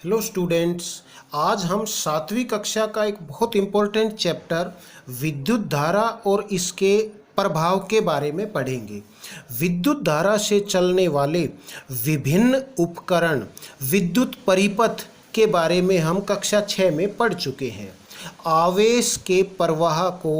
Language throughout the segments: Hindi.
Hello students. आज हम 7वीं कक्षा का एक बहुत इम्पोर्टेंट चैप्टर विद्युत धारा और इसके प्रभाव के बारे में पढ़ेंगे। विद्युत धारा से चलने वाले विभिन्न उपकरण विद्युत परिपथ के बारे में हम कक्षा 6 में पढ़ चुके हैं। आवेश के प्रवाह को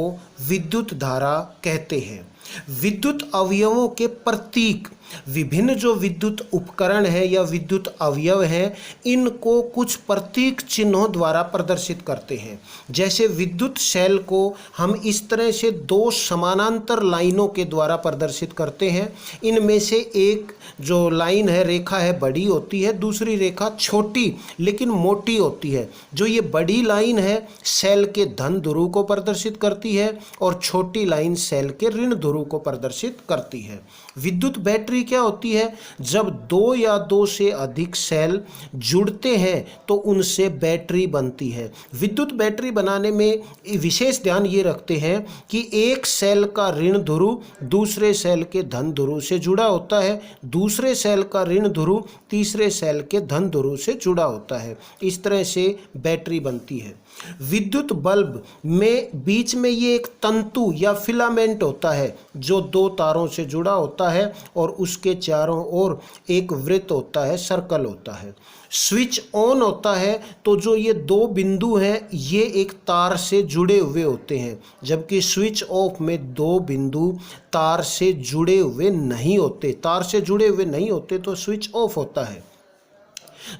विद्युत धारा कहते हैं। विद्युत अवयवों के प्रतीक विभिन्न जो विद्युत उपकरण है या विद्युत अवयव हैं, इनको कुछ प्रतीक चिन्हों द्वारा प्रदर्शित करते हैं। जैसे विद्युत सेल को हम इस तरह से दो समानांतर लाइनों के द्वारा प्रदर्शित करते हैं। इनमें से एक जो लाइन है, रेखा है, बड़ी होती है, दूसरी रेखा छोटी लेकिन मोटी होती है। जो ये बड़ी लाइन है सेल के धन ध्रुव को प्रदर्शित करती है और छोटी लाइन सेल के ऋण ध्रुव को प्रदर्शित करती है। विद्युत बैटरी क्या होती है? जब दो या दो से अधिक सेल जुड़ते हैं तो उनसे बैटरी बनती है। विद्युत बैटरी बनाने में विशेष ध्यान ये रखते हैं कि एक सेल का ऋण ध्रुव दूसरे सेल के धन ध्रुव से जुड़ा होता है, दूसरे सेल का ऋण ध्रुव तीसरे सेल के धन ध्रुव से जुड़ा होता है। इस तरह से बैटरी बनती है। विद्युत बल्ब में बीच में ये एक तंतु या फिलामेंट होता है जो दो तारों से जुड़ा होता है और उसके चारों ओर एक वृत्त होता है, सर्कल होता है। स्विच ऑन होता है तो जो ये दो बिंदु हैं ये एक तार से जुड़े हुए होते हैं, जबकि स्विच ऑफ में दो बिंदु तार से जुड़े हुए नहीं होते। तार से जुड़े हुए नहीं होते तो स्विच ऑफ होता है।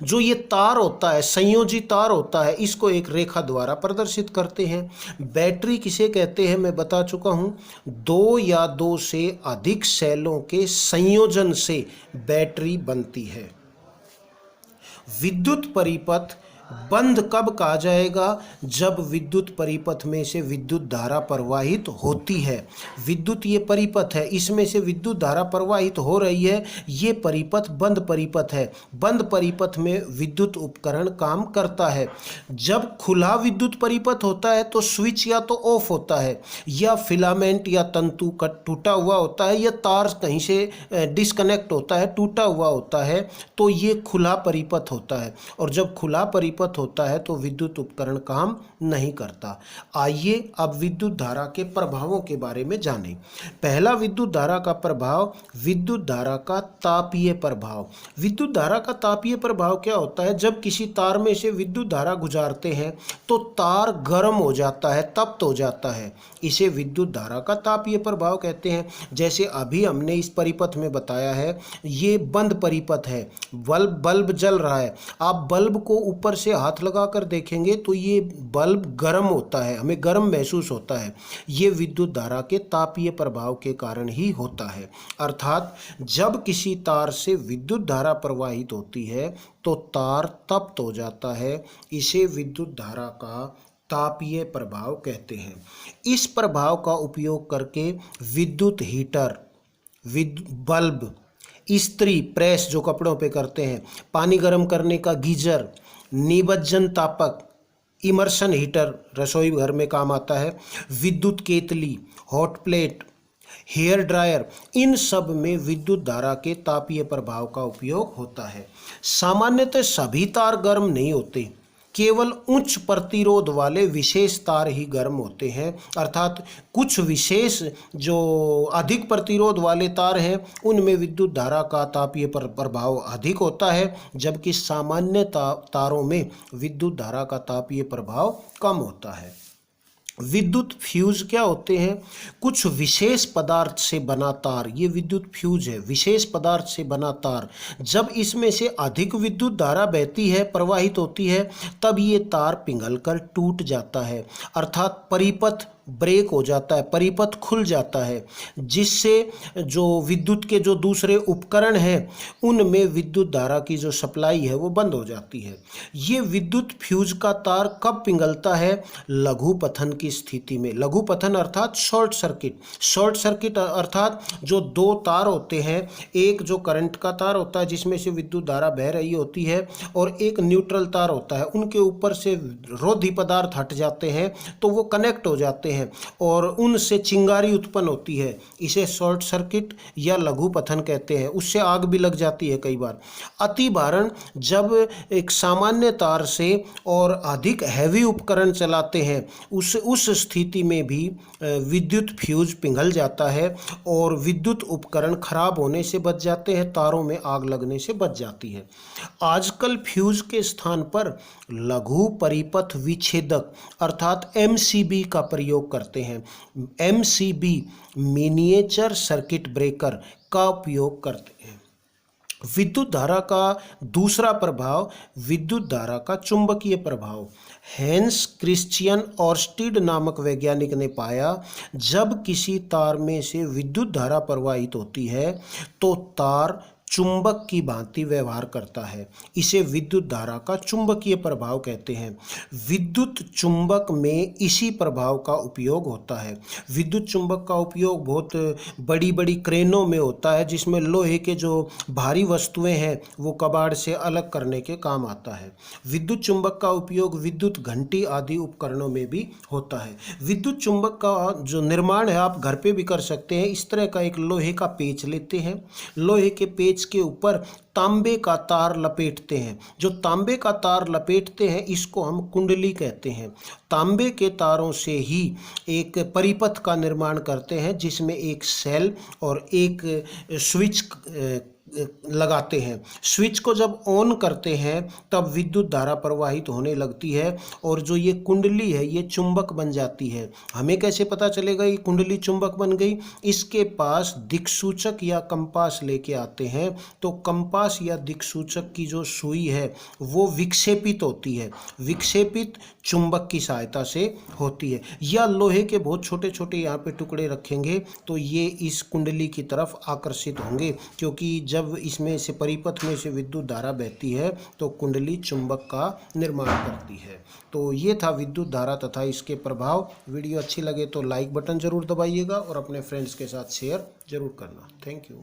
जो ये तार होता है, संयोजी तार होता है, इसको एक रेखा द्वारा प्रदर्शित करते हैं। बैटरी किसे कहते हैं मैं बता चुका हूँ। दो या दो से अधिक सेलों के संयोजन से बैटरी बनती है। विद्युत परिपथ बंद कब कहा जाएगा? जब विद्युत परिपथ में से विद्युत धारा प्रवाहित होती है। विद्युत ये परिपथ है, इसमें से विद्युत धारा प्रवाहित हो रही है, ये परिपथ बंद परिपथ है। बंद परिपथ में विद्युत उपकरण काम करता है। जब खुला विद्युत परिपथ होता है तो स्विच या तो ऑफ होता है या फिलामेंट या तंतु कट टूटा हुआ होता है या तार कहीं से डिस्कनेक्ट होता है, टूटा हुआ होता है, तो ये खुला परिपथ होता है। और जब खुला परिपथ होता है तो विद्युत उपकरण काम नहीं करता। आइए अब विद्युत धारा के प्रभावों के बारे में जानें। पहला विद्युत धारा का प्रभाव, विद्युत धारा का तापीय प्रभाव। विद्युत धारा का तापीय प्रभाव क्या होता है? जब किसी तार में से विद्युत धारा गुजारते हैं तो तार गर्म हो जाता है, तप्त हो जाता है। इसे विद्युत धारा का तापीय प्रभाव कहते हैं। जैसे अभी हमने इस परिपथ में बताया है, ये बंद परिपथ है, बल्ब जल रहा है। आप बल्ब को ऊपर से हाथ लगाकर देखेंगे तो ये बल्ब गर्म होता है, हमें गर्म महसूस होता है। ये विद्युत धारा के तापीय प्रभाव के कारण ही होता है। अर्थात जब किसी तार से विद्युत धारा प्रवाहित होती है तो तार तप्त हो जाता है। इसे विद्युत धारा का तापीय प्रभाव कहते हैं। इस प्रभाव का उपयोग करके विद्युत हीटर, बल्ब, इस्त्री, प्रेस जो कपड़ों पे करते हैं, पानी गर्म करने का गीजर, निबज्जन तापक, इमर्शन हीटर रसोई घर में काम आता है, विद्युत केतली, हॉट प्लेट, हेयर ड्रायर, इन सब में विद्युत धारा के तापीय प्रभाव का उपयोग होता है। सामान्यतः सभी तार गर्म नहीं होते, केवल उच्च प्रतिरोध वाले विशेष तार ही गर्म होते हैं। अर्थात कुछ विशेष जो अधिक प्रतिरोध वाले तार हैं उनमें विद्युत धारा का तापीय प्रभाव अधिक होता है, जबकि सामान्य तारों में विद्युत धारा का तापीय प्रभाव कम होता है। विद्युत फ्यूज क्या होते हैं? कुछ विशेष पदार्थ से बना तार, ये विद्युत फ्यूज है। विशेष पदार्थ से बना तार, जब इसमें से अधिक विद्युत धारा बहती है, प्रवाहित होती है, तब ये तार पिघलकर टूट जाता है। अर्थात परिपथ ब्रेक हो जाता है, परिपथ खुल जाता है, जिससे जो विद्युत के जो दूसरे उपकरण हैं उनमें विद्युत धारा की जो सप्लाई है वो बंद हो जाती है। ये विद्युत फ्यूज का तार कब पिघलता है? लघु पतन की स्थिति में। लघु पतन अर्थात शॉर्ट सर्किट। शॉर्ट सर्किट अर्थात जो दो तार होते हैं, एक जो करंट का तार होता है जिसमें से विद्युत धारा बह रही होती है और एक न्यूट्रल तार होता है, उनके ऊपर से रोधी पदार्थ हट जाते हैं तो वो कनेक्ट हो जाते जाते हैं और उनसे चिंगारी उत्पन्न होती है। इसे शॉर्ट सर्किट या लघु पथन कहते हैं। उससे आग भी लग जाती है कई बार। अति भारण, जब एक सामान्य तार से और अधिक हैवी उपकरण चलाते हैं उस स्थिति में भी विद्युत फ्यूज पिघल जाता है और विद्युत उपकरण खराब होने से बच जाते हैं, तारों में आग लगने से बच जाती है। आजकल फ्यूज के स्थान पर लघु परिपथ विच्छेदक अर्थात एमसीबी का प्रयोग करते हैं। एमसीबी मिनिएचर सर्किट ब्रेकर का उपयोग करते हैं। विद्युत धारा का दूसरा प्रभाव, विद्युत धारा का चुंबकीय प्रभाव। हैंस क्रिश्चियन ऑर्स्टिड नामक वैज्ञानिक ने पाया, जब किसी तार में से विद्युत धारा प्रवाहित होती है तो तार चुंबक की भांति व्यवहार करता है। इसे विद्युत धारा का चुंबकीय प्रभाव कहते हैं। विद्युत चुंबक में इसी प्रभाव का उपयोग होता है। विद्युत चुंबक का उपयोग बहुत बड़ी बड़ी क्रेनों में होता है, जिसमें लोहे के जो भारी वस्तुएं हैं वो कबाड़ से अलग करने के काम आता है। विद्युत चुंबक का उपयोग विद्युत घंटी आदि उपकरणों में भी होता है। विद्युत चुंबक का जो निर्माण है आप घर पे भी कर सकते हैं। इस तरह का एक लोहे का पेच लेते हैं, लोहे के पेच के ऊपर तांबे का तार लपेटते हैं। जो तांबे का तार लपेटते हैं इसको हम कुंडली कहते हैं। तांबे के तारों से ही एक परिपथ का निर्माण करते हैं, जिसमें एक सेल और एक स्विच लगाते हैं। स्विच को जब ऑन करते हैं तब विद्युत धारा प्रवाहित होने लगती है और जो ये कुंडली है ये चुंबक बन जाती है। हमें कैसे पता चलेगा ये कुंडली चुंबक बन गई? इसके पास दिक्सूचक या कंपास लेके आते हैं, तो कंपास या दिक्सूचक की जो सुई है वो विक्षेपित होती है। विक्षेपित चुंबक की सहायता से होती है। या लोहे के बहुत छोटे छोटे यहाँ पे टुकड़े रखेंगे तो ये इस कुंडली की तरफ आकर्षित होंगे, क्योंकि जब इसमें से परिपथ में से विद्युत धारा बहती है तो कुंडली चुंबक का निर्माण करती है। तो ये था विद्युत धारा तथा इसके प्रभाव। वीडियो अच्छी लगे तो लाइक बटन जरूर दबाइएगा और अपने फ्रेंड्स के साथ शेयर जरूर करना। Thank you.